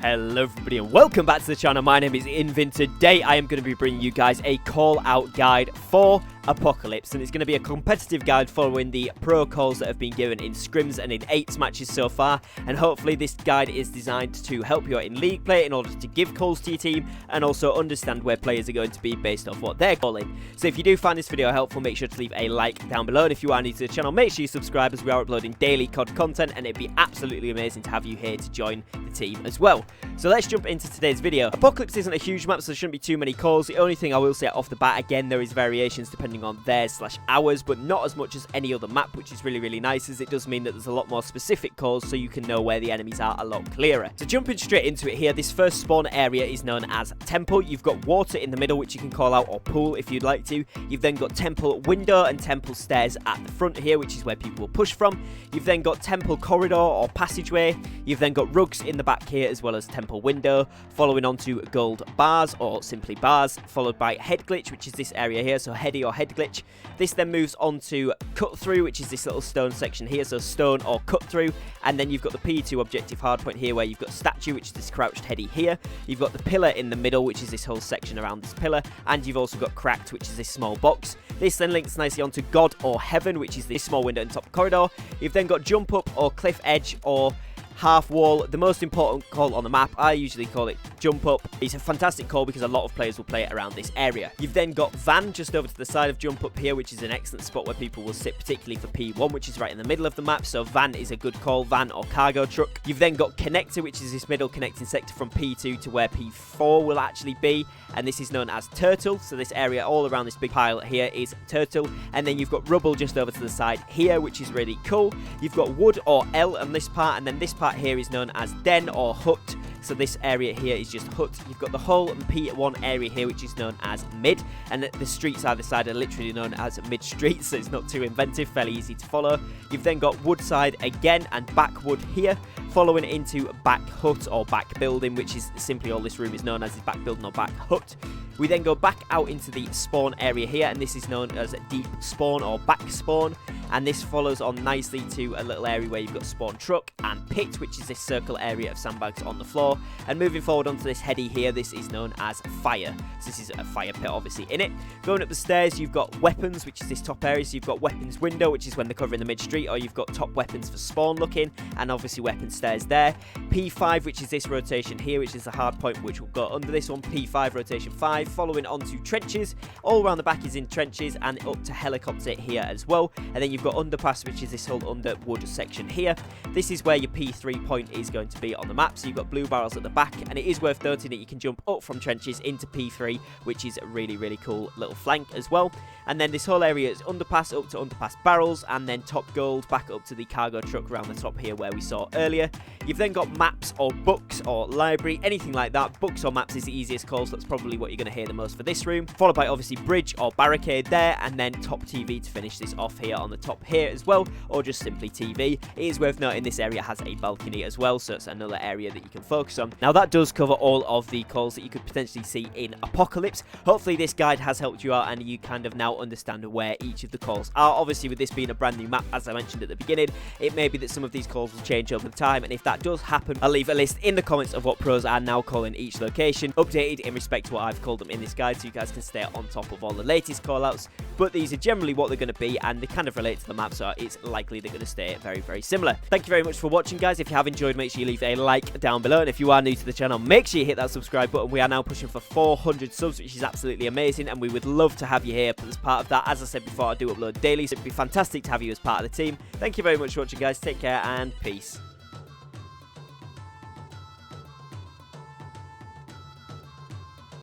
Hello everybody and welcome back to the channel. My name is Invin. Today I am going to be bringing you guys a call out guide for Apocalypse, and it's going to be a competitive guide following the pro calls that have been given in scrims and in 8 matches so far, and hopefully this guide is designed to help you out in league play in order to give calls to your team and also understand where players are going to be based off what they're calling. So if you do find this video helpful, make sure to leave a like down below, and if you are new to the channel, make sure you subscribe as we are uploading daily COD content, and it'd be absolutely amazing to have you here to join the team as well. So let's jump into today's video. Apocalypse isn't a huge map, so there shouldn't be too many calls. The only thing I will say off the bat, again, there is variations depending on theirs/ours, but not as much as any other map, which is really nice, as it does mean that there's a lot more specific calls so you can know where the enemies are a lot clearer. So jumping straight into it here, this first spawn area is known as Temple. You've got water in the middle, which you can call out, or pool if you'd like to. You've then got Temple window and Temple stairs at the front here, which is where people will push from. You've then got Temple corridor or passageway. You've then got rugs in the back here, as well as Temple window, following on to gold bars or simply bars, followed by head glitch, which is this area here, so heady or head glitch. This then moves on to cut through, which is this little stone section here, so stone or cut through. And then you've got the P2 objective hardpoint here, where you've got statue, which is this crouched heady here. You've got the pillar in the middle, which is this whole section around this pillar, and you've also got cracked, which is this small box. This then links nicely onto God or Heaven, which is this small window in top corridor. You've then got jump up or cliff edge or half wall. The most important call on the map, I usually call it jump up. It's a fantastic call because a lot of players will play it around this area. You've then got van just over to the side of jump up here, which is an excellent spot where people will sit, particularly for P1, which is right in the middle of the map, so van is a good call, van or cargo truck. You've then got connector, which is this middle connecting sector from P2 to where P4 will actually be, and this is known as turtle. So this area all around this big pile here is turtle. And then you've got rubble just over to the side here, which is really cool. You've got wood or L on this part, and then this part here is known as den or hut. So this area here is just hut. You've got the whole P1 area here, which is known as mid, and the streets either side are literally known as mid streets, so it's not too inventive, fairly easy to follow. You've then got wood side again and back wood here, following into back hut or back building, which is simply all this room is known as, is back building or back hut. We then go back out into the spawn area here, and this is known as deep spawn or back spawn, and this follows on nicely to a little area where you've got spawn truck and pit, which is this circle area of sandbags on the floor. And moving forward onto this heady here, this is known as fire. So this is a fire pit obviously in it. Going up the stairs, you've got weapons, which is this top area. So you've got weapons window, which is when they're covering the mid street, or you've got top weapons for spawn looking, and obviously weapon stairs there. P5, which is this rotation here, which is the hard point, which will go under this one. P5 rotation 5, following onto trenches. All around the back is in trenches, and up to helicopter here as well. And then you've got underpass, which is this whole underwood section here. This is where your P3 point is going to be on the map. So you've got blue barrels at the back, and it is worth noting that you can jump up from trenches into P3, which is a really cool little flank as well. And then this whole area is underpass up to underpass barrels, and then top gold back up to the cargo truck around the top here where we saw earlier. You've then got maps or books or library, anything like that. Books or maps is the easiest call, so that's probably what you're going to hear the most for this room, followed by obviously bridge or barricade there, and then top TV to finish this off here on the top here as well, or just simply TV. It is worth noting this area has a balcony as well, so it's another area that you can focus on. Now that does cover all of the calls that you could potentially see in Apocalypse. Hopefully this guide has helped you out and you kind of now understand where each of the calls are. Obviously with this being a brand new map, as I mentioned at the beginning, it may be that some of these calls will change over time, and if that does happen, I'll leave a list in the comments of what pros are now calling each location, updated in respect to what I've called them in this guide, so you guys can stay on top of all the latest callouts. But these are generally what they're going to be, and they kind of relate to the map, so it's likely they're going to stay very similar. Thank you very much for watching, guys. If you have enjoyed, make sure you leave a like down below, and if you are new to the channel, make sure you hit that subscribe button. We are now pushing for 400 subs, which is absolutely amazing, and we would love to have you here as part of that. As I said before, I do upload daily, so it'd be fantastic to have you as part of the team. Thank you very much for watching, guys. Take care and peace.